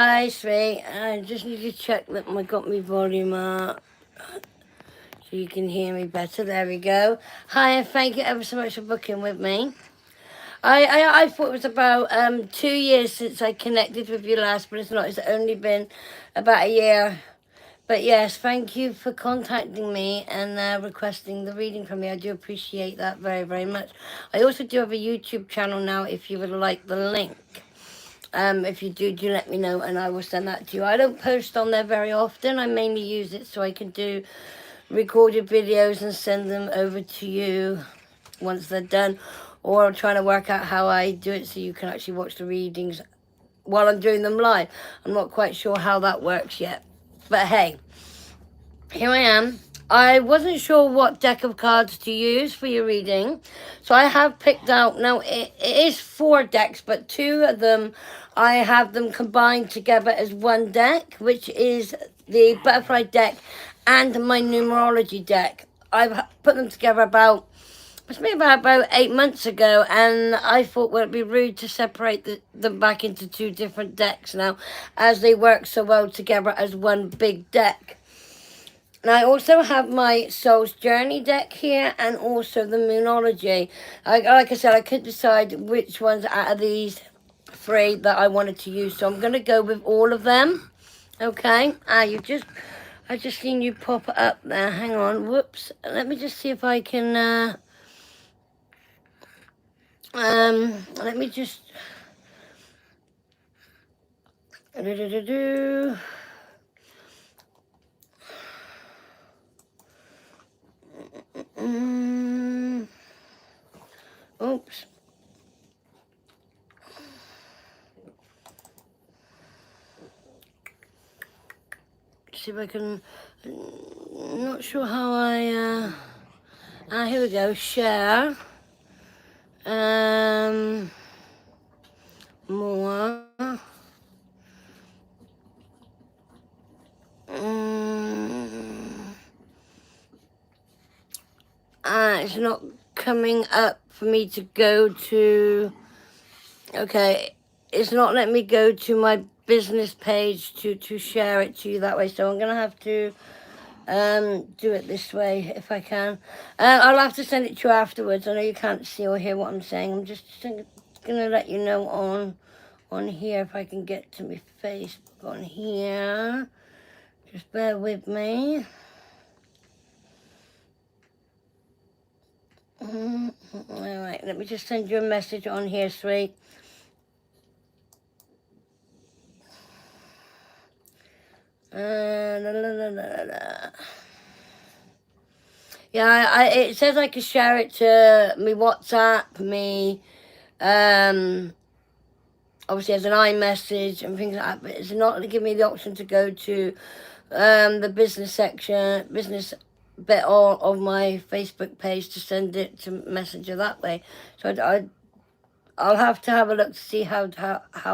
Hi, sweet. I just need to check that I got my volume up so you can hear me better. There we go. Hi, and thank you ever so much for booking with me. I thought it was about 2 years since I connected with you last, but it's not. It's only been about a year. But yes, thank you for contacting me and requesting the reading from me. I do appreciate that very, very much. I also do have a YouTube channel now if you would like the link. If you do let me know and I will send that to you. I don't post on there very often. I mainly use it so I can do recorded videos and send them over to you once they're done. Or I'm trying to work out how I do it so you can actually watch the readings while I'm doing them live. I'm not quite sure how that works yet. But hey, here I am. I wasn't sure what deck of cards to use for your reading. So I have picked out, now it is 4 decks, but 2 of them, I have them combined together as one deck, which is the butterfly deck and my numerology deck. I've put them together it's been about 8 months ago, and I thought, well, it'd be rude to separate them back into 2 different decks now, as they work so well together as one big deck. And I also have my Soul's Journey deck here and also the Moonology. Like I said, I couldn't decide which ones out of these 3 that I wanted to use. So I'm going to go with all of them. Okay. I just seen you pop up there. Hang on. Whoops. Let me just see if I can... let me just... Oops. See if I can... I'm not sure how I... here we go. Share. More. It's not coming up for me to go to... Okay, it's not letting me go to my business page to share it to you that way. So I'm going to have to do it this way if I can. I'll have to send it to you afterwards. I know you can't see or hear what I'm saying. I'm just going to let you know on here if I can get to my Facebook on here. Just bear with me. Alright, let me just send you a message on here, sweet. Yeah, it says I can share it to me WhatsApp, me, obviously as an iMessage and things like that, but it's not giving me the option to go to the business bit of my Facebook page to send it to Messenger that way. So I'll have to have a look to see how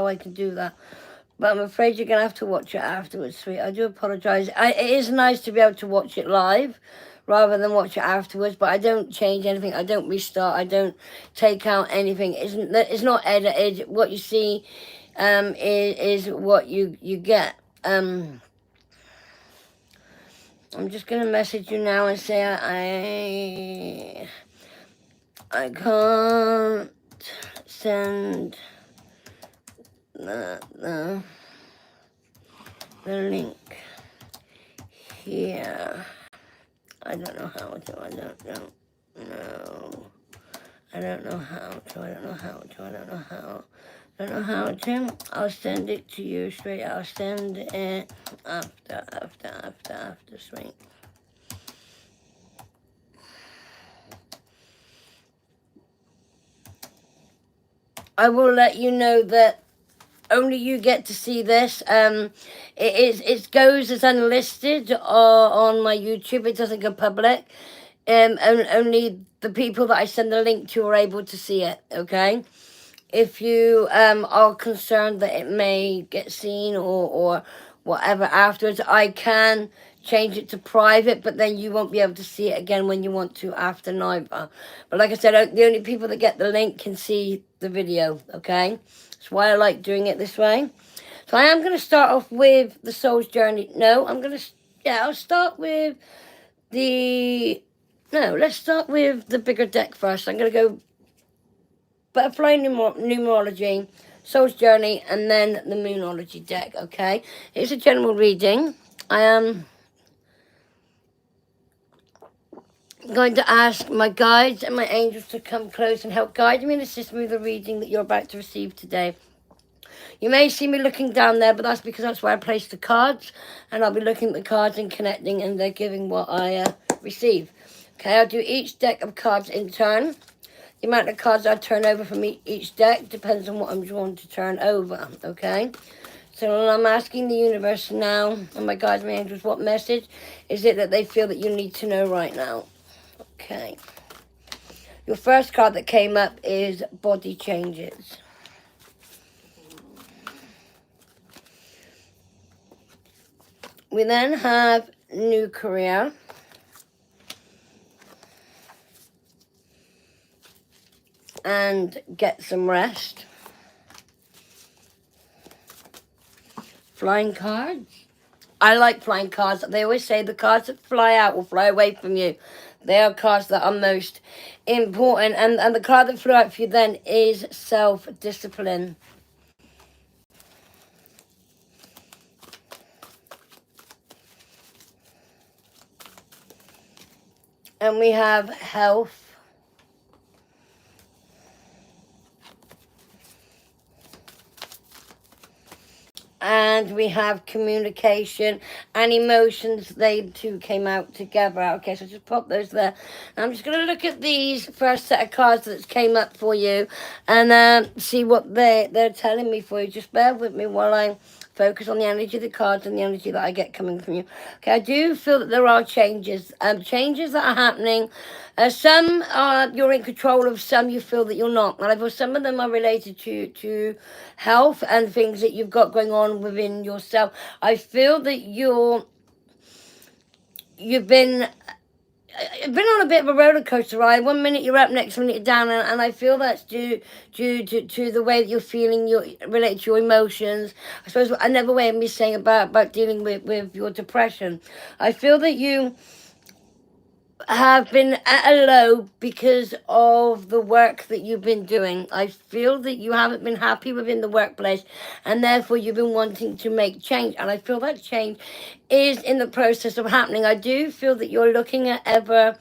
I can do that. But I'm afraid you're going to have to watch it afterwards, sweet. I do apologise. It is nice to be able to watch it live rather than watch it afterwards, but I don't change anything. I don't restart. I don't take out anything. It's not edited. What you see is what you get. I'm just going to message you now and say I can't send the link here. I don't know how to. I don't know. I don't know how to. I don't know how to. I don't know how. I don't know how to. I'll send it to you straight. I'll send it after, sweet. I will let you know that only you get to see this. It goes as unlisted on my YouTube. It doesn't go public. Only the people that I send the link to are able to see it. Okay. If you are concerned that it may get seen or whatever afterwards, I can change it to private, but then you won't be able to see it again when you want to after neither. But like I said, the only people that get the link can see the video, okay? That's why I like doing it this way. So I am going to start off with the soul's journey. No, I'll start with let's start with the bigger deck first. I'm going to go butterfly numerology, soul's journey, and then the moonology deck, okay? It's a general reading. I am going to ask my guides and my angels to come close and help guide me and assist me with the reading that you're about to receive today. You may see me looking down there, but that's because that's where I place the cards, and I'll be looking at the cards and connecting, and they're giving what I receive. Okay, I'll do each deck of cards in turn. The amount of cards I turn over from each deck depends on what I'm drawn to turn over, okay? So I'm asking the universe now, and my guides and my angels, what message is it that they feel that you need to know right now? Okay. Your first card that came up is Body Changes. We then have New Career. And Get Some Rest. Flying cards. I like flying cards. They always say the cards that fly out will fly away from you. They are cards that are most important. And the card that flew out for you then is Self-Discipline. And we have Health. And we have Communication and Emotions. They two came out together. Okay, so just pop those there. I'm just going to look at these first set of cards that came up for you and see what they're telling me for you. Just bear with me while I focus on the energy of the cards and the energy that I get coming from you. Okay, I do feel that there are changes. Changes that are happening. Some you're in control of, some you feel that you're not. And I feel some of them are related to health and things that you've got going on within yourself. I feel that you've been on a bit of a roller coaster ride. 1 minute you're up, next minute you're down, and I feel that's due to the way that you're feeling, related to your emotions. I suppose another way of me saying about dealing with your depression. I feel that you have been at a low because of the work that you've been doing. I feel that you haven't been happy within the workplace, and therefore you've been wanting to make change, and I feel that change is in the process of happening. I do feel that you're looking at other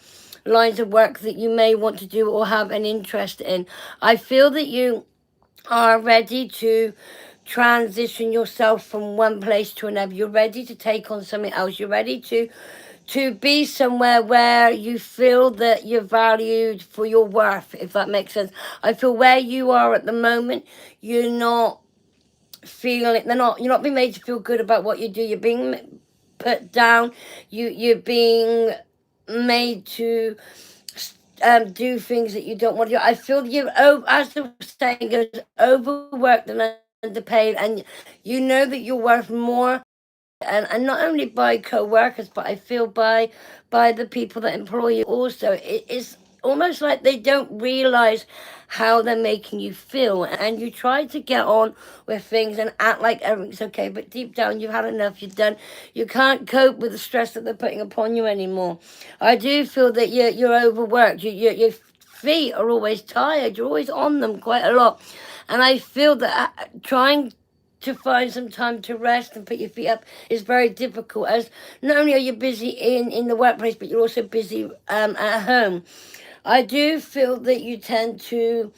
lines of work that you may want to do or have an interest in. I feel that you are ready to transition yourself from one place to another. You're ready to take on something else. You're ready to be somewhere where you feel that you're valued for your worth, if that makes sense. I feel where you are at the moment, you're not feeling, you're not being made to feel good about what you do. You're being put down. You're being made to do things that you don't want to do. I feel you're, as the saying goes, overworked and underpaid, and you know that you're worth more. And not only by co-workers, but I feel by the people that employ you also. It's almost like they don't realize how they're making you feel, and you try to get on with things and act like everything's okay, but deep down you've had enough. You can't cope with the stress that they're putting upon you anymore. I do feel that you're overworked. Your feet are always tired. You're always on them quite a lot, and I feel that trying to find some time to rest and put your feet up is very difficult, as not only are you busy in the workplace, but you're also busy at home. I do feel that you tend to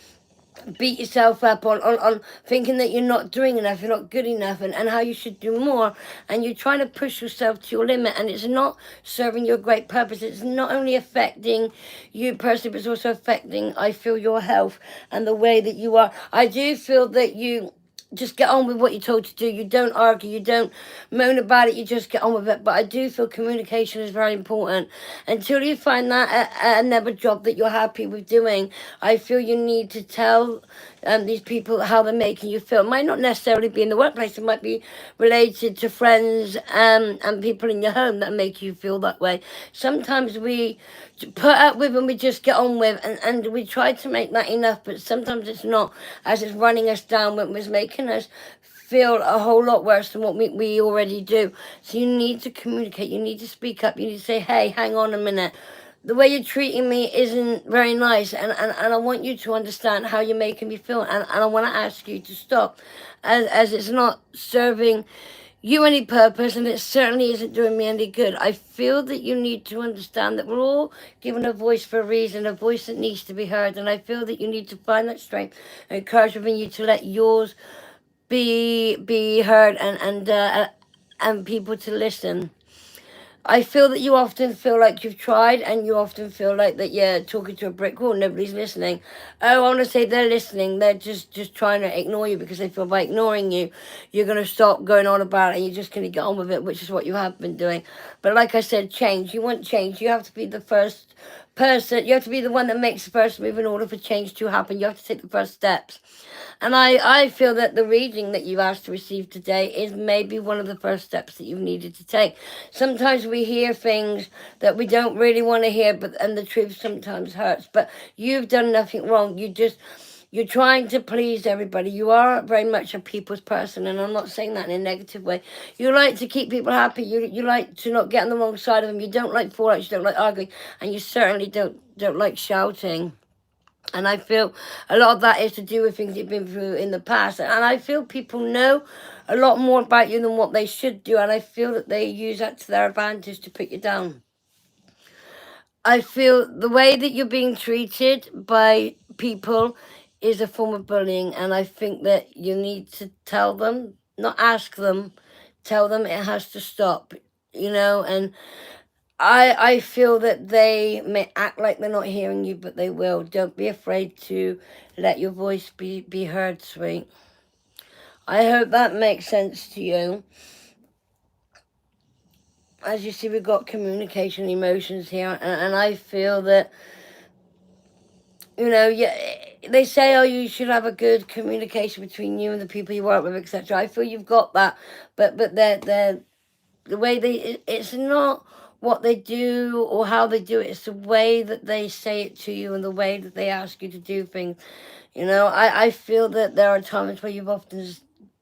beat yourself up on thinking that you're not doing enough, you're not good enough, and how you should do more, and you're trying to push yourself to your limit, and it's not serving your great purpose. It's not only affecting you personally, but it's also affecting, I feel, your health and the way that you are. I do feel that you just get on with what you're told to do. You don't argue, you don't moan about it, you just get on with it. But I do feel communication is very important. Until you find that another job that you're happy with doing, I feel you need to tell these people how they're making you feel. It might not necessarily be in the workplace, it might be related to friends and people in your home that make you feel that way. Sometimes we put up with and we just get on with, and we try to make that enough, but sometimes it's not, as it's running us down when it's making us feel a whole lot worse than what we already do. So you need to communicate. You need to speak up. You need to say, hey, hang on a minute. The way you're treating me isn't very nice, and I want you to understand how you're making me feel, and I want to ask you to stop, as it's not serving you any purpose, and it certainly isn't doing me any good. I feel that you need to understand that we're all given a voice for a reason, a voice that needs to be heard, and I feel that you need to find that strength and courage within you to let yours be heard, and people to listen. I feel that you often feel like you've tried, and you often feel like that you're talking to a brick wall, nobody's listening. Oh, I want to say they're listening. They're just trying to ignore you, because they feel by ignoring you, you're going to stop going on about it, and you're just going to get on with it, which is what you have been doing. But like I said, change. You want change. You have to be the first person. You have to be the one that makes the first move in order for change to happen. You have to take the first steps. And I feel that the reading that you've asked to receive today is maybe one of the first steps that you've needed to take. Sometimes we hear things that we don't really want to hear, and the truth sometimes hurts. But you've done nothing wrong. You're trying to please everybody. You are very much a people's person, and I'm not saying that in a negative way. You like to keep people happy. You like to not get on the wrong side of them. You don't like fallouts. You don't like arguing, and you certainly don't like shouting. And I feel a lot of that is to do with things you've been through in the past. And I feel people know a lot more about you than what they should do. And I feel that they use that to their advantage to put you down. I feel the way that you're being treated by people is a form of bullying. And I think that you need to tell them, not ask them, tell them it has to stop, and I feel that they may act like they're not hearing you, but they will. Don't be afraid to let your voice be heard, sweet. I hope that makes sense to you. As you see, we've got communication, emotions here, and I feel that, they say, oh, you should have a good communication between you and the people you work with, etc. I feel you've got that, but they're the way it's not what they do or how they do it, it's the way that they say it to you and the way that they ask you to do things. I feel that there are times where you've often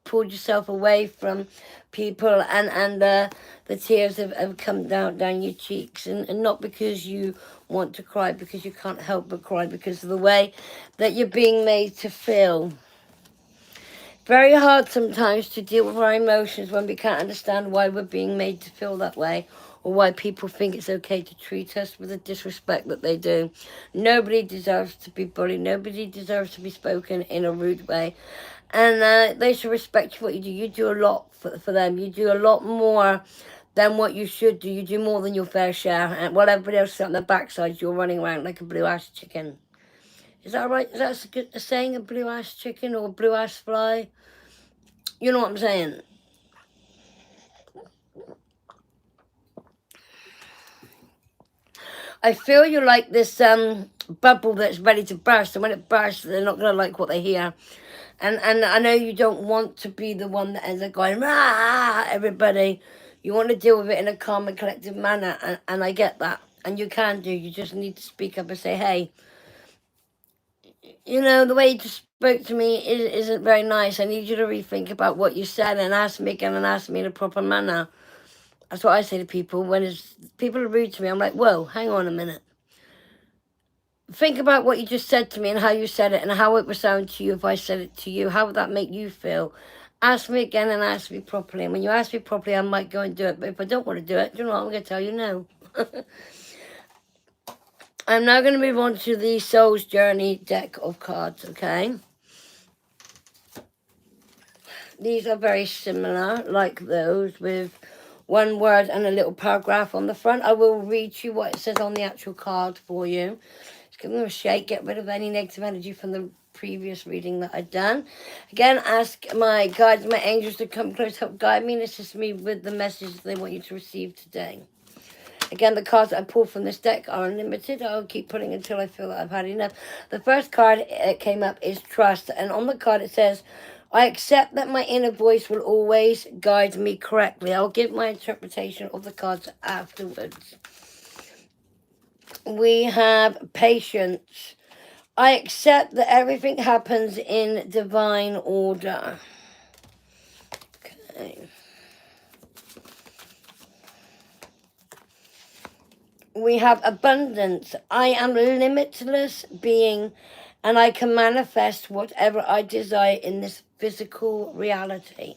pulled yourself away from people, and the tears have come down your cheeks, and not because you want to cry, because you can't help but cry because of the way that you're being made to feel. Very hard sometimes to deal with our emotions when we can't understand why we're being made to feel that way, or why people think it's okay to treat us with the disrespect that they do. Nobody deserves to be bullied. Nobody deserves to be spoken in a rude way. And they should respect what you do. You do a lot for them. You do a lot more than what you should do. You do more than your fair share. And while everybody else is on their backside, you're running around like a blue-ass chicken. Is that right? Is that a saying, a blue-ass chicken or a blue-ass fly? You know what I'm saying? I feel you're like this bubble that's ready to burst, and when it bursts, they're not going to like what they hear. And I know you don't want to be the one that ends up going, rah, everybody. You want to deal with it in a calm and collective manner, and I get that. And you can do. You just need to speak up and say, hey, the way you just spoke to me isn't very nice. I need you to rethink about what you said and ask me again, and ask me in a proper manner. That's what I say to people. When people are rude to me, I'm like, whoa, hang on a minute. Think about what you just said to me and how you said it and how it would sound to you if I said it to you. How would that make you feel? Ask me again and ask me properly. And when you ask me properly, I might go and do it. But if I don't want to do it, you know what? I'm going to tell you no. I'm now going to move on to the Soul's Journey deck of cards, okay? These are very similar, like those, with one word and a little paragraph on the front. I will read you what it says on the actual card for you. Just give them a shake, get rid of any negative energy from the previous reading that I've done. Again, ask my guides, my angels to come close, help guide me and assist me with the message they want you to receive today. Again, the cards that I pulled from this deck are unlimited. I'll keep pulling until I feel that I've had enough. The first card that came up is Trust. And on the card it says, I accept that my inner voice will always guide me correctly. I'll give my interpretation of the cards afterwards. We have Patience. I accept that everything happens in divine order. We have abundance. I am a limitless being, and I can manifest whatever I desire in this physical reality.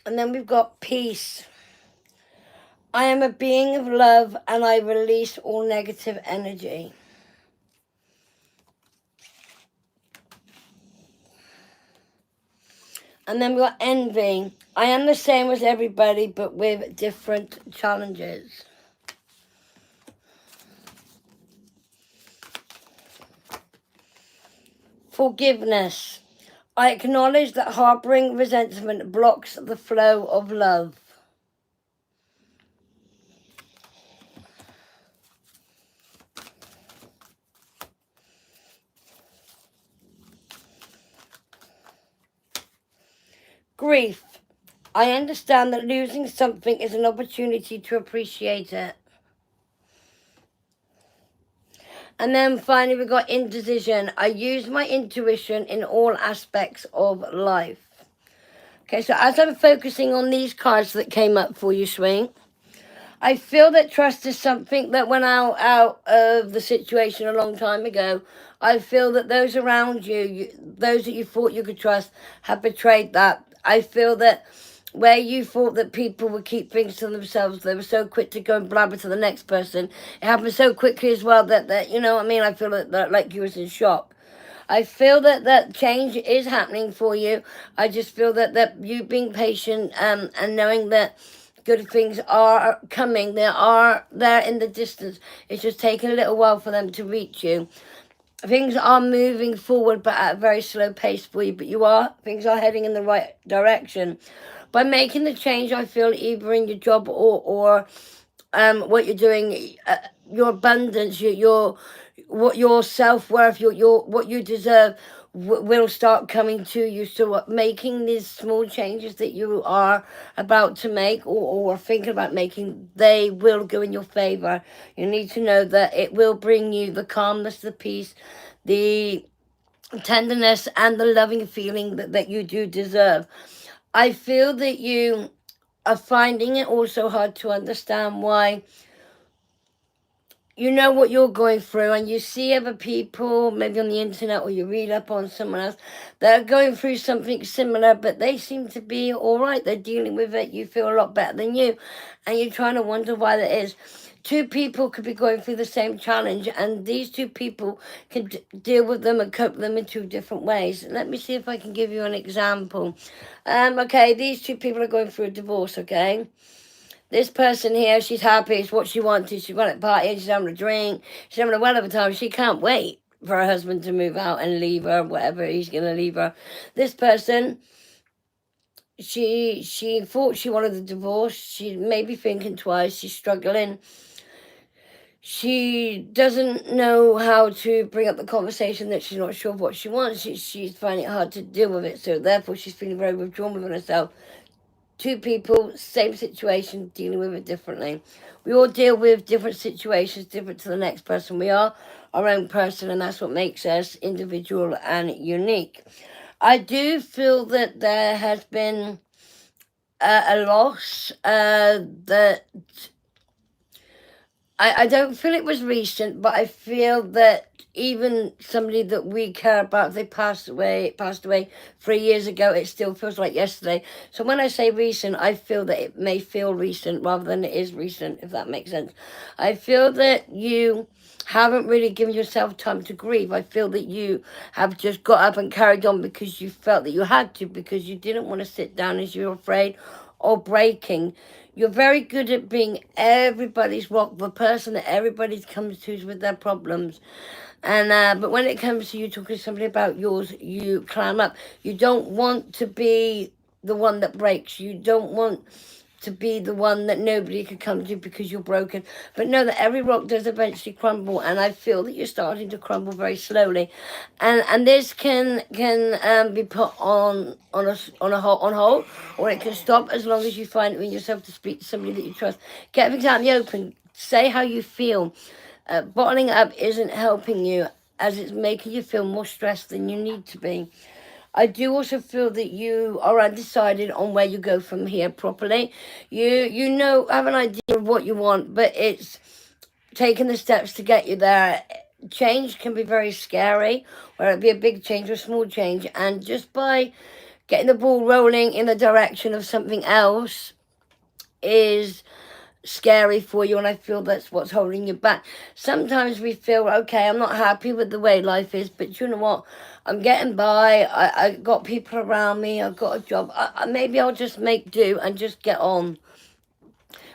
And then we've got peace. I am a being of love, and I release all negative energy. And then we've got envy. I am the same as everybody, but with different challenges. Forgiveness. I acknowledge that harboring resentment blocks the flow of love. Grief. I understand that losing something is an opportunity to appreciate it. And then finally we've got indecision. I use my intuition in all aspects of life. Okay, so as I'm focusing on these cards that came up for you, Swing, I feel that trust is something that went out of the situation a long time ago. I feel that those around you, those that you thought you could trust, have betrayed that. I feel that where you thought that people would keep things to themselves, they were so quick to go and blabber to the next person. It happened so quickly as well that you know what I mean? I feel that like you was in shock. I feel that change is happening for you. I just feel that you being patient and knowing that good things are coming. They are there in the distance. It's just taking a little while for them to reach you. Things are moving forward, but at a very slow pace for you. But things are heading in the right direction. By making the change, I feel either in your job or what you're doing, your abundance, your self-worth, your what you deserve will start coming to you. So making these small changes that you are about to make or thinking about making, they will go in your favor. You need to know that it will bring you the calmness, the peace, the tenderness, and the loving feeling that you do deserve. I feel that you are finding it also hard to understand why you know what you're going through, and you see other people, maybe on the internet, or you read up on someone else that are going through something similar, but they seem to be all right. They're dealing with it. You feel a lot better than you, and you're trying to wonder why that is. Two people could be going through the same challenge, and these two people can deal with them and cope with them in two different ways. Let me see if I can give you an example. Okay, these two people are going through a divorce, okay? This person here, she's happy. It's what she wanted. She wanted to party. She's having a drink. She's having a well of a time. She can't wait for her husband to move out and leave her, whatever he's going to leave her. This person, she thought she wanted a divorce. She may be thinking twice. She's struggling. She doesn't know how to bring up the conversation that she's not sure of what she wants. She's finding it hard to deal with it. So therefore, she's feeling very withdrawn within herself. Two people, same situation, dealing with it differently. We all deal with different situations, different to the next person. We are our own person, and that's what makes us individual and unique. I do feel that there has been a loss that I don't feel it was recent, but I feel that even somebody that we care about, if they passed away 3 years ago, it still feels like yesterday. So when I say recent, I feel that it may feel recent rather than it is recent, if that makes sense. I feel that you haven't really given yourself time to grieve. I feel that you have just got up and carried on because you felt that you had to, because you didn't want to sit down as you were afraid or breaking. You're very good at being everybody's rock, the person that everybody comes to with their problems. And but when it comes to you talking to somebody about yours, you climb up. You don't want to be the one that breaks. You don't want to be the one that nobody could come to because you're broken. But know that every rock does eventually crumble, and I feel that you're starting to crumble very slowly. And this can be put on hold, or it can stop as long as you find it in yourself to speak to somebody that you trust. Get things out in the open. Say how you feel. Bottling up isn't helping you. as it's making you feel more stressed than you need to be. I do also feel that you are undecided on where you go from here properly. You know, have an idea of what you want, but it's taking the steps to get you there. Change can be very scary, whether it be a big change or a small change, and just by getting the ball rolling in the direction of something else is scary for you, and I feel that's what's holding you back. Sometimes we feel, okay, I'm not happy with the way life is, but you know what? I'm getting by. I got people around me. I've got a job. Maybe I'll just make do and just get on.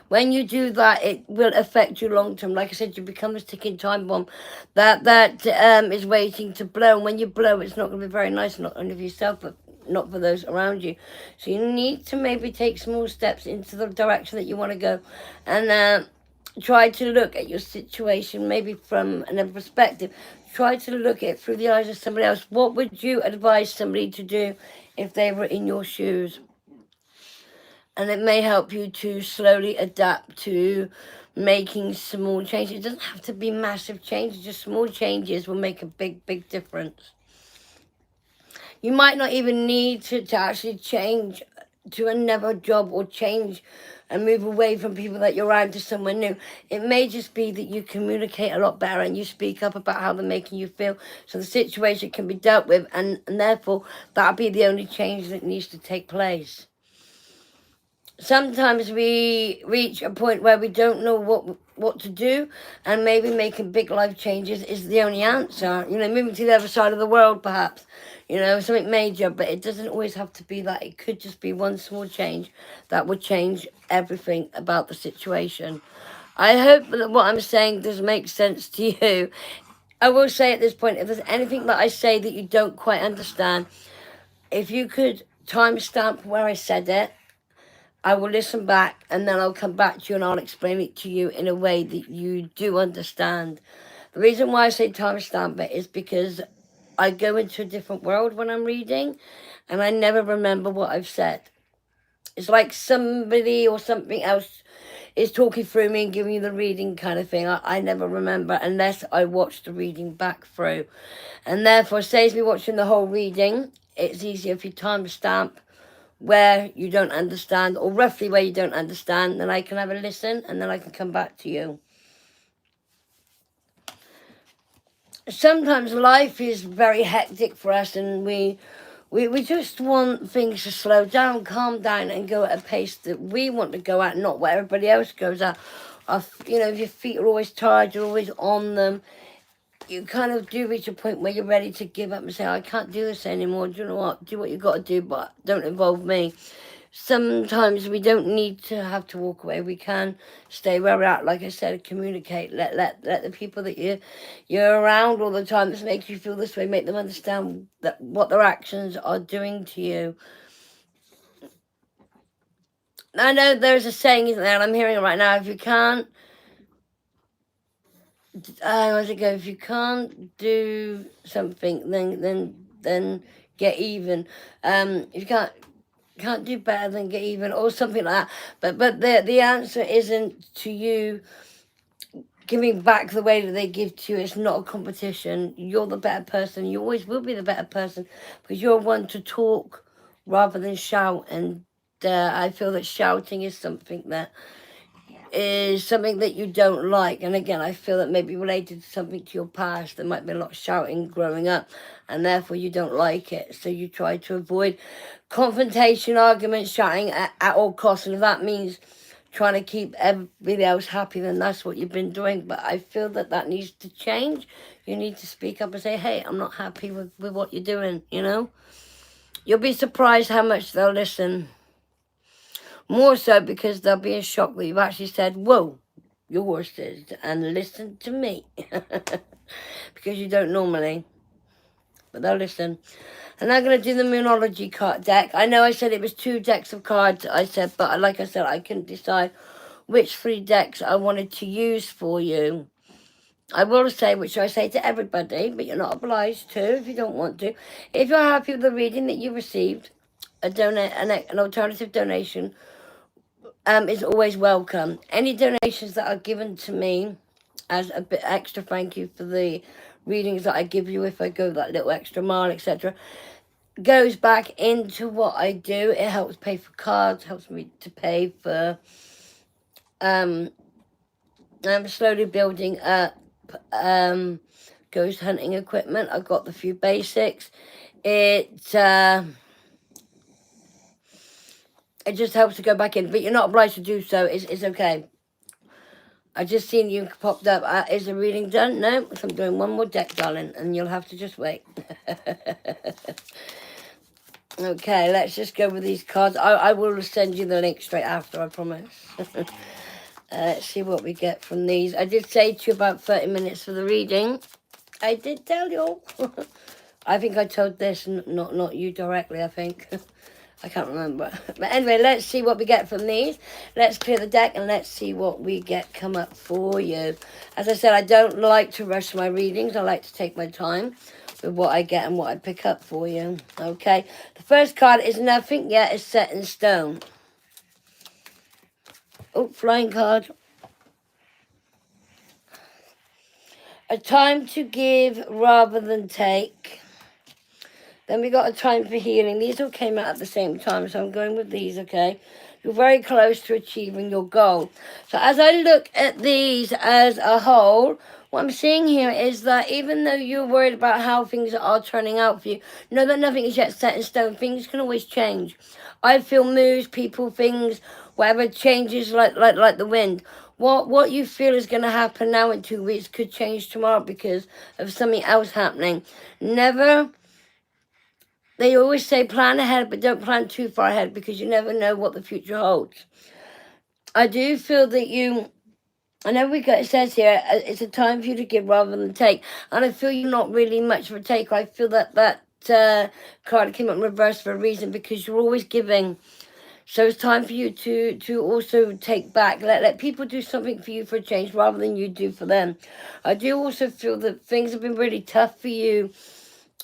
When you do that, it will affect you long term. Like I said, you become a ticking time bomb that is waiting to blow. And when you blow, it's not going to be very nice, not only for yourself, but not for those around you. So you need to maybe take small steps into the direction that you want to go, and try to look at your situation maybe from another perspective. Try to look at it through the eyes of somebody else. What would you advise somebody to do if they were in your shoes? And it may help you to slowly adapt to making small changes. It doesn't have to be massive changes, just small changes will make a big, big difference. You might not even need to actually change to another job or change and move away from people that you're around to somewhere new. It may just be that you communicate a lot better and you speak up about how they're making you feel, so the situation can be dealt with, and therefore that'll be the only change that needs to take place. Sometimes we reach a point where we don't know what to do, and maybe making big life changes is the only answer. You know, moving to the other side of the world, perhaps. You know, something major, but it doesn't always have to be that. It could just be one small change that would change everything about the situation. I hope that what I'm saying does make sense to you. I will say at this point, if there's anything that I say that you don't quite understand, if you could timestamp where I said it, I will listen back, and then I'll come back to you and I'll explain it to you in a way that you do understand. The reason why I say timestamp it is because I go into a different world when I'm reading, and I never remember what I've said. It's like somebody or something else is talking through me and giving you the reading kind of thing. I never remember unless I watch the reading back through. And therefore, it saves me watching the whole reading. It's easier if you timestamp where you don't understand, or roughly where you don't understand, then I can have a listen and then I can come back to you. Sometimes life is very hectic for us, and we just want things to slow down, calm down, and go at a pace that we want to go at, not where everybody else goes at. You know, if your feet are always tired, you're always on them, you kind of do reach a point where you're ready to give up and say, I can't do this anymore. Do you know what? Do what you got to do, but don't involve me. Sometimes we don't need to have to walk away. We can stay where we're at. Like I said, communicate. Let the people that you're around all the time that makes you feel this way, make them understand that what their actions are doing to you. I know there's a saying, isn't there? And I'm hearing it right now. If you can't, how's it go? If you can't do something, then get even. If you can't do better than get even, or something like that. But the answer isn't to you giving back the way that they give to you. It's not a competition. You're the better person. You always will be the better person, because you're one to talk rather than shout. And I feel that shouting is something that you don't like. And again, I feel that maybe related to something to your past. There might be a lot of shouting growing up, and therefore you don't like it. So you try to avoid confrontation, arguments, shouting at all costs. And if that means trying to keep everybody else happy, then that's what you've been doing. But I feel that needs to change. You need to speak up and say, hey, I'm not happy with what you're doing, you know. You'll be surprised how much they'll listen. More so because they'll be in shock that you've actually said, whoa, your horses, and listen to me. Because you don't normally. But they'll listen. And I'm going to do the Moonology card deck. I know I said it was 2 decks of cards, I said, but like I said, I couldn't decide which 3 decks I wanted to use for you. I will say, which I say to everybody, but you're not obliged to if you don't want to. If you're happy with the reading that you received, an alternative donation is always welcome. Any donations that are given to me as a bit extra thank you for the readings that I give you, if I go that little extra mile, etc., goes back into what I do. It helps pay for cards, helps me to pay for I'm slowly building up ghost hunting equipment. I've got the few basics. It just helps to go back in, but you're not obliged to do so. It's okay. I just seen you popped up. Is the reading done? No, so I'm doing one more deck, darling, and you'll have to just wait. Okay, let's just go with these cards. I will send you the link straight after, I promise. Let's see what we get from these. I did say to you about 30 minutes for the reading. I did tell you. I think I told this, not you directly, I think. I can't remember. But anyway, let's see what we get from these. Let's clear the deck and let's see what we get come up for you. As I said, I don't like to rush my readings. I like to take my time with what I get and what I pick up for you. Okay. The first card is nothing yet is set in stone. Oh, flying card. A time to give rather than take. Then we got a time for healing. These all came out at the same time, so I'm going with these, okay? You're very close to achieving your goal. So as I look at these as a whole, what I'm seeing here is that even though you're worried about how things are turning out for you, know that nothing is yet set in stone. Things can always change. I feel moves, people, things, whatever changes like the wind. What you feel is going to happen now in 2 weeks could change tomorrow because of something else happening. They always say plan ahead, but don't plan too far ahead because you never know what the future holds. I do feel that it says here, it's a time for you to give rather than take. And I feel you're not really much of a taker. I feel that card came up in reverse for a reason because you're always giving. So it's time for you to also take back. Let people do something for you for a change rather than you do for them. I do also feel that things have been really tough for you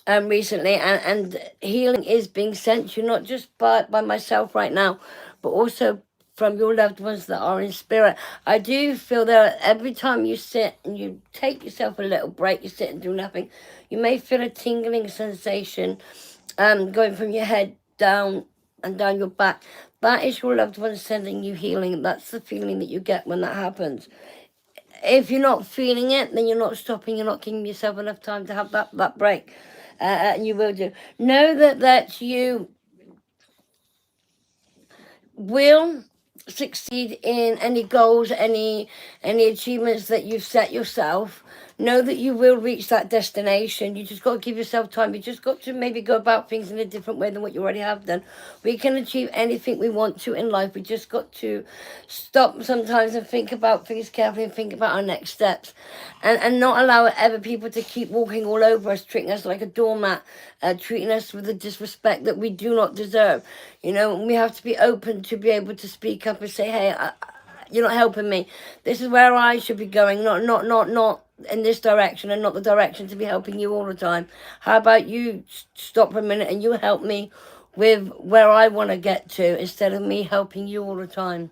recently, and healing is being sent to you, not just by myself right now, but also from your loved ones that are in spirit. I do feel that every time you sit and you take yourself a little break, you sit and do nothing, you may feel a tingling sensation going from your head down and down your back. That is your loved ones sending you healing. That's the feeling that you get when that happens. If you're not feeling it, then you're not stopping, you're not giving yourself enough time to have that break. And you will do. Know that you will succeed in any goals, any achievements that you've set yourself. Know that you will reach that destination. You just got to give yourself time. You just got to maybe go about things in a different way than what you already have done. We can achieve anything we want to in life. We just got to stop sometimes and think about things carefully and think about our next steps. And not allow other people to keep walking all over us, treating us like a doormat, treating us with the disrespect that we do not deserve. You know, we have to be open to be able to speak up and say, hey, you're not helping me. This is where I should be going, not in this direction and not the direction to be helping you all the time. How about you stop for a minute and you help me with where I want to get to instead of me helping you all the time.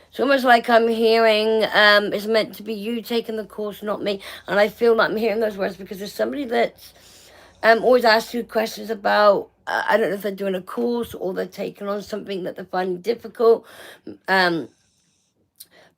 It's almost like I'm hearing it's meant to be you taking the course, not me. And I feel like I'm hearing those words because there's somebody that's always asks you questions about, I don't know if they're doing a course or they're taking on something that they're finding difficult.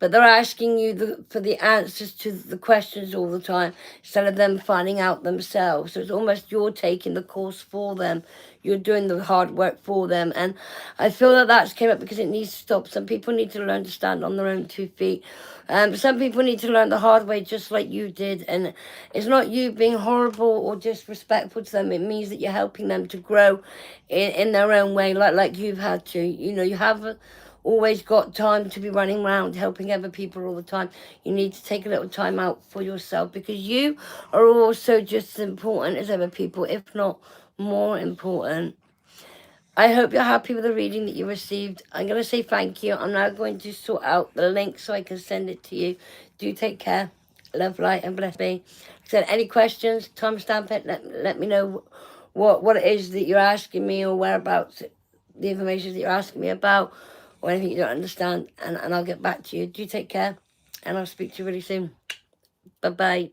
But they're asking you for the answers to the questions all the time instead of them finding out themselves. So it's almost you're taking the course for them. You're doing the hard work for them. And I feel that that's came up because it needs to stop. Some people need to learn to stand on their own 2 feet. Some people need to learn the hard way just like you did. And it's not you being horrible or disrespectful to them. It means that you're helping them to grow in their own way like you've had to. You know, you have always got time to be running around helping other people all the time. You need to take a little time out for yourself because you are also just as important as other people, if not more important. I hope you're happy with the reading that you received. I'm going to say thank you. I'm now going to sort out the link so I can send it to you. Do take care. Love, light, and bless me. Like I said, any questions, timestamp it. Let me know what it is that you're asking me or whereabouts, the information that you're asking me about, or anything you don't understand, and I'll get back to you. Do take care, and I'll speak to you really soon. Bye-bye.